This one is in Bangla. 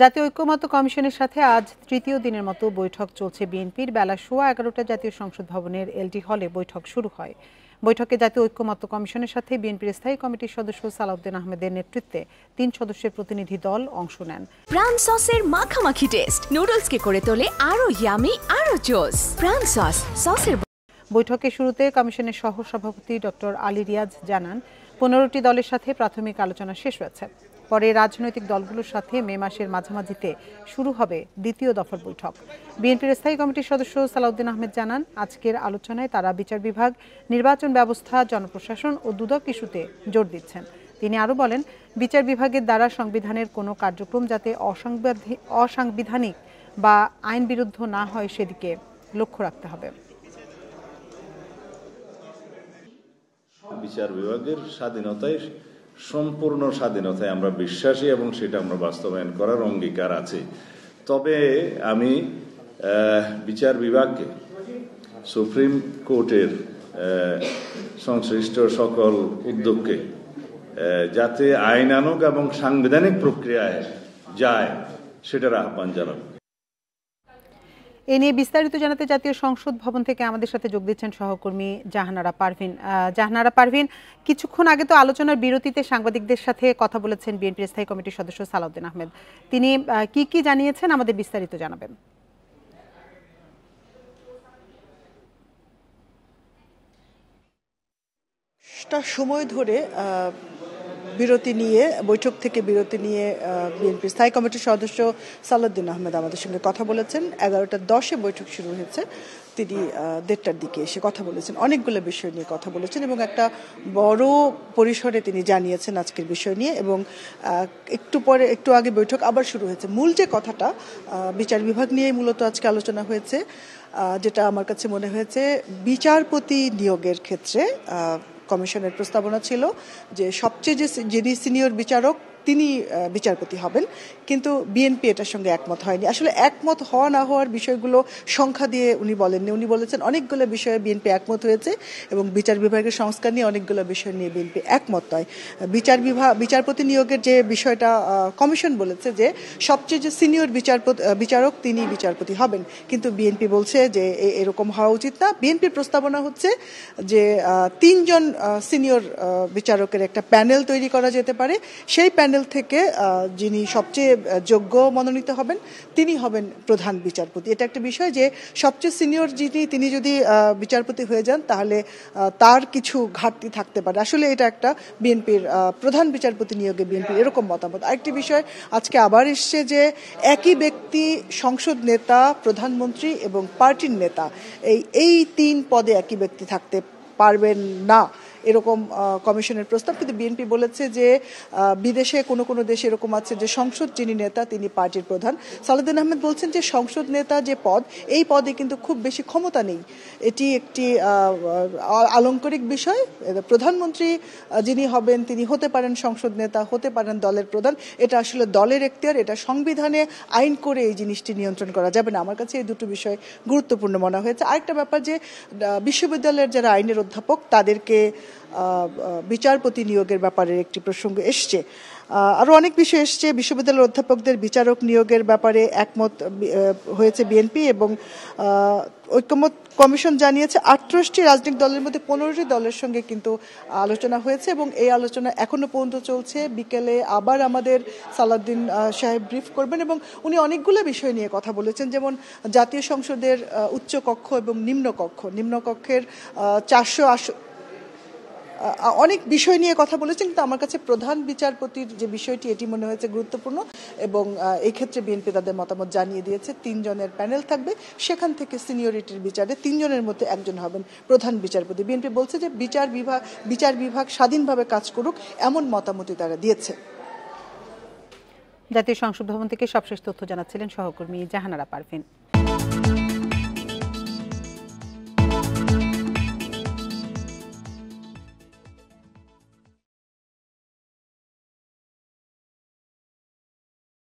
জাতীয় ঐক্যমত্য কমিশনের সাথে আজ তৃতীয় দিনের মতো বৈঠক চলছে বিএনপির। বেলা 11:15 জাতীয় সংসদ ভবনের এলটি হলে বৈঠক শুরু হয়। বৈঠকে জাতীয় ঐক্যমত্য কমিশনের সাথে বিএনপির স্থায়ী কমিটির সদস্য সালাউদ্দিন আহমেদের নেতৃত্বে 3 সদস্যের প্রতিনিধি দল অংশ নেন। প্রাণ সসের মাখামাখি টেস্ট নুডলসকে করে তোলে আরো ইয়ামি আরো জোস। প্রাণ সসের বৈঠকের শুরুতে কমিশনের সহ সভাপতি ডক্টর আলী রিয়াজ জানান, 15টি দলের সাথে প্রাথমিক আলোচনা শেষ হয়েছে। পরে রাজনৈতিক দলগুলোর সাথে মে মাসের মাঝামাঝিতে শুরু হবে দ্বিতীয় দফার বৈঠক। বিএনপির স্থায়ী কমিটির সদস্য সালাউদ্দিন আহমেদ জানান, আজকের আলোচনায় তারা বিচার বিভাগ, নির্বাচন ব্যবস্থা, জনপ্রশাসন ও দুদক ইস্যুতে জোর দিচ্ছেন। তিনি আরও বলেন, বিচার বিভাগের দ্বারা সংবিধানের কোনো কার্যক্রম যাতে অসাংবিধানিক বা আইন বিরুদ্ধ না হয় সেদিকে লক্ষ্য রাখতে হবে। বিচার বিভাগের স্বাধীনতায় সম্পূর্ণ স্বাধীনতায় আমরা বিশ্বাসী এবং সেটা আমরা বাস্তবায়ন করার অঙ্গীকার আছে। তবে আমি বিচার বিভাগকে সুপ্রিম কোর্টের সংশ্লিষ্ট সকল উদ্যোগকে যাতে আইনানুগ এবং সাংবিধানিক প্রক্রিয়ায় যায় সেটার আহ্বান জানাব। এ নিয়ে বিস্তারিত জানাতে জাতীয় সংসদ ভবন থেকে আমাদের সাথে যোগ দিচ্ছেন সহকর্মী জাহানারা পারভিন। জাহানারা পারভিন, কিছুক্ষণ আগে তো আলোচনার বিরতিতে সাংবাদিকদের সাথে কথা বলেছেন বিএনপির স্থায়ী কমিটির সদস্য সালাউদ্দিন আহমেদ। তিনি কি জানিয়েছেন আমাদের বিস্তারিত জানাবেন। সময় ধরে বিরতি নিয়ে বৈঠক থেকে বিরতি নিয়ে বিএনপির স্থায়ী কমিটির সদস্য সালাউদ্দিন আহমেদ আমাদের সঙ্গে কথা বলেছেন। 11:10 বৈঠক শুরু হয়েছে। তিনি 1:30টার দিকে এসে কথা বলেছেন, অনেকগুলো বিষয় নিয়ে কথা বলেছেন এবং একটা বড় পরিসরে তিনি জানিয়েছেন আজকের বিষয় নিয়ে। এবং একটু আগে বৈঠক আবার শুরু হয়েছে। মূল যে কথাটা বিচার বিভাগ নিয়ে মূলত আজকে আলোচনা হয়েছে, যেটা আমার কাছে মনে হয়েছে বিচারপতি নিয়োগের ক্ষেত্রে কমিশনের প্রস্তাবনা ছিল যে সবচেয়ে যিনি সিনিয়র বিচারক তিনি বিচারপতি হবেন, কিন্তু বিএনপি এটার সঙ্গে একমত হয়নি। আসলে একমত হওয়া না হওয়ার বিষয়গুলো সংখ্যা দিয়ে উনি বলেননি। উনি বলেছেন অনেকগুলো বিষয়ে বিএনপি একমত হয়েছে এবং বিচার বিভাগের সংস্কার নিয়ে অনেকগুলো বিষয় নিয়ে বিএনপি একমত নয়। বিচারপতি নিয়োগের যে বিষয়টা কমিশন বলেছে যে সবচেয়ে যে সিনিয়র বিচারক তিনি বিচারপতি হবেন, কিন্তু বিএনপি বলছে যে এরকম হওয়া উচিত না। বিএনপির প্রস্তাবনা হচ্ছে যে 3 জন সিনিয়র বিচারকের একটা প্যানেল তৈরি করা যেতে পারে। সেই প্যানেল থেকে যিনি সবচেয়ে যোগ্য মনোনীত হবেন তিনি হবেন প্রধান বিচারপতি। এটা একটা বিষয় যে সবচেয়ে সিনিয়র তিনি যদি বিচারপতি হয়ে যান তাহলে তার কিছু ঘাটতি থাকতে পারে। আসলে এটা একটা বিএনপির প্রধান বিচারপতি নিয়োগে বিএনপির এরকম মতামত। আরেকটি বিষয় আজকে আবার এসছে যে একই ব্যক্তি সংসদ নেতা, প্রধানমন্ত্রী এবং পার্টির নেতা, এই 3 পদে একই ব্যক্তি থাকতে পারবেন না, এরকম কমিশনের প্রস্তাব। কিন্তু বিএনপি বলেছে যে বিদেশে কোনো দেশে এরকম আছে যে সংসদ যিনি নেতা তিনি পার্টির প্রধান। সালাউদ্দিন আহমেদ বলছেন যে সংসদ নেতা যে পদ, এই পদে কিন্তু খুব বেশি ক্ষমতা নেই। এটি একটি আলংকারিক বিষয়। প্রধানমন্ত্রী যিনি হবেন তিনি হতে পারেন সংসদ নেতা, হতে পারেন দলের প্রধান। এটা আসলে দলের এখতিয়ার, এটা সংবিধানে আইন করে এই জিনিসটি নিয়ন্ত্রণ করা যাবে না। আমার কাছে এই দুটো বিষয় গুরুত্বপূর্ণ মনে হয়েছে। আরেকটা ব্যাপার যে বিশ্ববিদ্যালয়ের যারা আইনের অধ্যাপক তাদেরকে বিচারপতি নিয়োগের ব্যাপারে একটি প্রসঙ্গ এসছে। আরো অনেক বিষয় এসছে। বিশ্ববিদ্যালয়ের অধ্যাপকদের বিচারক নিয়োগের ব্যাপারে একমত হয়েছে বিএনপি এবং ঐক্যমত কমিশন জানিয়েছে 28টি রাজনৈতিক দলের মধ্যে 15টি দলের সঙ্গে কিন্তু আলোচনা হয়েছে এবং এই আলোচনা এখনো পর্যন্ত চলছে। বিকেলে আবার আমাদের সালাউদ্দিন সাহেব ব্রিফ করবেন এবং উনি অনেকগুলো বিষয় নিয়ে কথা বলেছেন, যেমন জাতীয় সংসদের উচ্চ কক্ষ এবং নিম্নকক্ষের 400 অনেক বিষয় নিয়ে কথা বলেছেন। কিন্তু আমার কাছে প্রধান বিচারপতির যে বিষয়টি এটি মনে হয়েছে গুরুত্বপূর্ণ এবং এই ক্ষেত্রে বিএনপি তাদের মতামত জানিয়ে দিয়েছে। 3 জনের প্যানেল থাকবে, সেখান থেকে সিনিয়রিটির বিচারে 3 জনের মধ্যে একজন হবেন প্রধান বিচারপতি। বিএনপি বলছে যে বিচার বিভাগ স্বাধীনভাবে কাজ করুক, এমন মতামতই তারা দিয়েছে। জাতীয় সংসদ ভবন থেকে সবশেষ তথ্য জানাচ্ছিলেন সহকর্মী জাহানারা পারভিন।